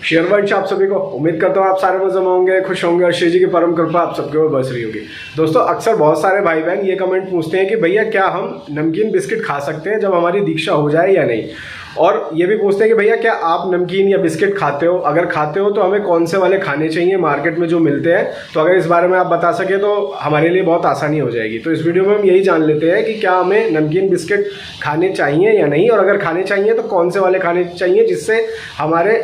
शेयरवंश आप सभी को उम्मीद करता हूँ आप सारे मजे में होंगे, खुश होंगे और श्री जी की परम कृपा आप सबके ऊपर बरस रही होगी। दोस्तों अक्सर बहुत सारे भाई बहन ये कमेंट पूछते हैं कि भैया क्या हम नमकीन बिस्किट खा सकते हैं जब हमारी दीक्षा हो जाए या नहीं, और ये भी पूछते हैं कि भैया क्या आप नमकीन या बिस्किट खाते हो, अगर खाते हो तो हमें कौन से वाले खाने चाहिए मार्केट में जो मिलते हैं। तो अगर इस बारे में आप बता सके तो हमारे लिए बहुत आसानी हो जाएगी। तो इस वीडियो में हम यही जान लेते हैं कि क्या हमें नमकीन बिस्किट खाने चाहिए या नहीं, और अगर खाने चाहिए तो कौन से वाले खाने चाहिए जिससे हमारे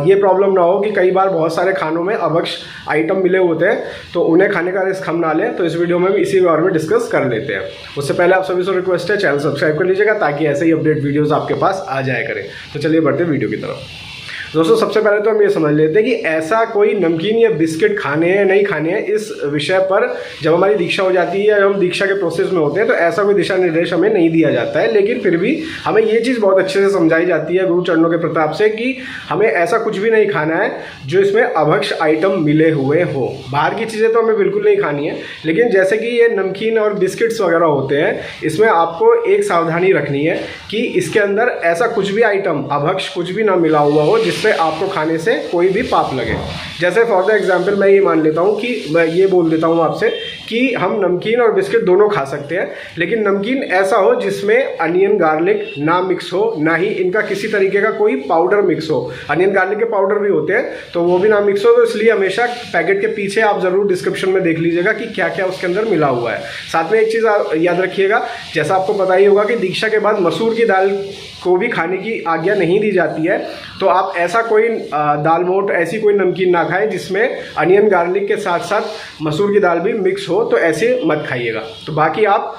ये प्रॉब्लम ना हो कि कई बार बहुत सारे खानों में अभक्ष आइटम मिले होते हैं तो उन्हें खाने का रिस्क हम ना लें। तो इस वीडियो में हम इसी बारे में डिस्कस कर लेते हैं। उससे पहले आप सभी से रिक्वेस्ट है चैनल सब्सक्राइब कर लीजिएगा ताकि ऐसे ही अपडेट वीडियोस आपके पास आ जाया करें। तो चलिए बढ़ते हैं वीडियो की तरफ। दोस्तों सबसे पहले तो हम ये समझ लेते हैं कि ऐसा कोई नमकीन या बिस्किट खाने हैं नहीं खाने हैं, इस विषय पर जब हमारी दीक्षा हो जाती है या हम दीक्षा के प्रोसेस में होते हैं तो ऐसा कोई दिशा निर्देश हमें नहीं दिया जाता है। लेकिन फिर भी हमें ये चीज़ बहुत अच्छे से समझाई जाती है गुरु चरणों के प्रताप से कि हमें ऐसा कुछ भी नहीं खाना है जो इसमें अभक्ष आइटम मिले हुए हो। बाहर की चीज़ें तो हमें बिल्कुल नहीं खानी है, लेकिन जैसे कि ये नमकीन और बिस्किट्स वगैरह होते हैं इसमें आपको एक सावधानी रखनी है कि इसके अंदर ऐसा कुछ भी आइटम अभक्ष कुछ भी ना मिला हुआ हो जिससे आपको खाने से कोई भी पाप लगे। जैसे फॉर द एग्जांपल मैं ये मान लेता हूँ कि मैं ये बोल देता हूँ आपसे कि हम नमकीन और बिस्किट दोनों खा सकते हैं, लेकिन नमकीन ऐसा हो जिसमें अनियन गार्लिक ना मिक्स हो, ना ही इनका किसी तरीके का कोई पाउडर मिक्स हो। अनियन गार्लिक के पाउडर भी होते हैं तो वो भी ना मिक्स हो। तो इसलिए हमेशा पैकेट के पीछे आप ज़रूर डिस्क्रिप्शन में देख लीजिएगा कि क्या क्या उसके अंदर मिला हुआ है। साथ में एक चीज़ याद रखिएगा, जैसा आपको पता ही होगा कि दीक्षा के बाद मसूर की दाल को भी खाने की आज्ञा नहीं दी जाती है। तो आप ऐसा कोई दाल मोट ऐसी कोई नमकीन ना खाएं जिसमें अनियन गार्लिक के साथ साथ मसूर की दाल भी मिक्स हो, तो ऐसे मत खाइएगा। तो बाकी आप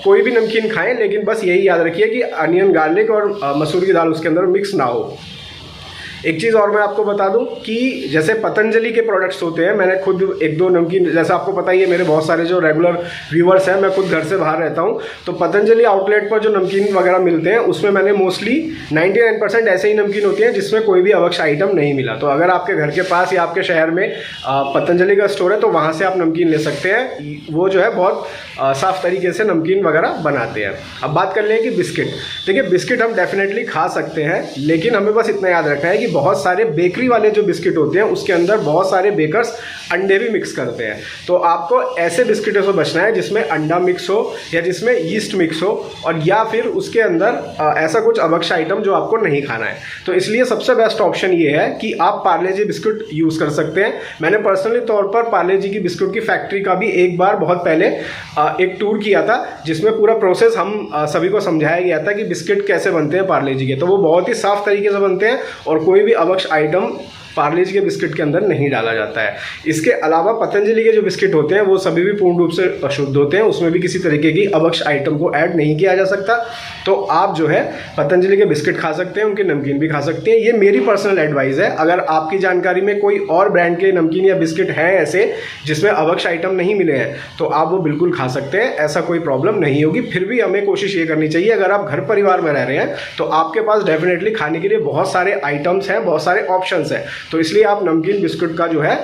कोई भी नमकीन खाएं, लेकिन बस यही याद रखिए कि अनियन गार्लिक और मसूर की दाल उसके अंदर मिक्स ना हो। एक चीज़ और मैं आपको बता दूं कि जैसे पतंजलि के प्रोडक्ट्स होते हैं, मैंने खुद एक दो नमकीन, जैसा आपको पता ही है मेरे बहुत सारे जो रेगुलर व्यूवर्स हैं, मैं खुद घर से बाहर रहता हूं, तो पतंजलि आउटलेट पर जो नमकीन वगैरह मिलते हैं उसमें मैंने मोस्टली 99% ऐसे ही नमकीन होती हैं जिसमें कोई भी अभक्ष आइटम नहीं मिला। तो अगर आपके घर के पास या आपके शहर में पतंजलि का स्टोर है तो वहाँ से आप नमकीन ले सकते हैं। वो जो है बहुत साफ़ तरीके से नमकीन वगैरह बनाते हैं। अब बात कर लें कि बिस्किट, देखिए बिस्किट हम डेफिनेटली खा सकते हैं, लेकिन हमें बस इतना याद रखना है कि बहुत सारे बेकरी वाले जो बिस्किट होते हैं उसके अंदर बहुत सारे बेकर्स अंडे भी मिक्स करते हैं। तो आपको ऐसे बिस्किटों से बचना है जिसमें अंडा मिक्स हो या जिसमें यीस्ट मिक्स हो, और या फिर उसके अंदर ऐसा कुछ अभक्ष आइटम जो आपको नहीं खाना है। तो इसलिए सबसे बेस्ट ऑप्शन ये है कि आप पार्ले जी बिस्कुट यूज़ कर सकते हैं। मैंने पर्सनली तौर पर पार्ले जी की बिस्कुट की फैक्ट्री का भी एक बार बहुत पहले एक टूर किया था जिसमें पूरा प्रोसेस हम सभी को समझाया गया था कि बिस्किट कैसे बनते हैं पार्ले जी के। तो वो बहुत ही साफ़ तरीके से बनते हैं और कोई भी अभक्ष आइटम पार्ले जी के बिस्किट के अंदर नहीं डाला जाता है। इसके अलावा पतंजलि के जो बिस्किट होते हैं वो सभी भी पूर्ण रूप से शुद्ध होते हैं, उसमें भी किसी तरीके की अभक्ष आइटम को ऐड नहीं किया जा सकता। तो आप जो है पतंजलि के बिस्किट खा सकते हैं, उनके नमकीन भी खा सकते हैं। ये मेरी पर्सनल एडवाइस है। अगर आपकी जानकारी में कोई और ब्रांड के नमकीन या बिस्किट हैं ऐसे जिसमें अभक्ष आइटम नहीं मिले हैं तो आप वो बिल्कुल खा सकते हैं, ऐसा कोई प्रॉब्लम नहीं होगी। फिर भी हमें कोशिश ये करनी चाहिए, अगर आप घर परिवार में रह रहे हैं तो आपके पास डेफिनेटली खाने के लिए बहुत सारे आइटम्स हैं, बहुत सारे ऑप्शंस हैं। तो इसलिए आप नमकीन बिस्कुट का जो है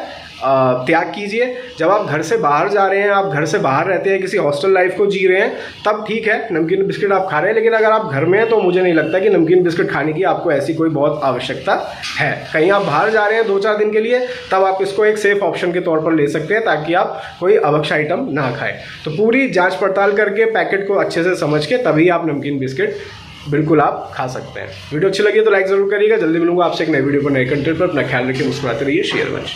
त्याग कीजिए। जब आप घर से बाहर जा रहे हैं, आप घर से बाहर रहते हैं, किसी हॉस्टल लाइफ को जी रहे हैं, तब ठीक है नमकीन बिस्किट आप खा रहे हैं। लेकिन अगर आप घर में हैं तो मुझे नहीं लगता कि नमकीन बिस्किट खाने की आपको ऐसी कोई बहुत आवश्यकता है। कहीं आप बाहर जा रहे हैं 2-4 दिन के लिए, तब आप इसको एक सेफ ऑप्शन के तौर पर ले सकते हैं ताकि आप कोई अभक्ष आइटम ना खाएं। तो पूरी जाँच पड़ताल करके पैकेट को अच्छे से समझ के तभी आप नमकीन बिस्किट बिल्कुल आप खा सकते हैं। वीडियो अच्छी लगी तो लाइक ज़रूर करिएगा। जल्दी मिलूंगा आपसे एक नई वीडियो पर, नए कंटेंट पर। अपना ख्याल रखिए, मुस्कुराते रहिए। शेयरवंश।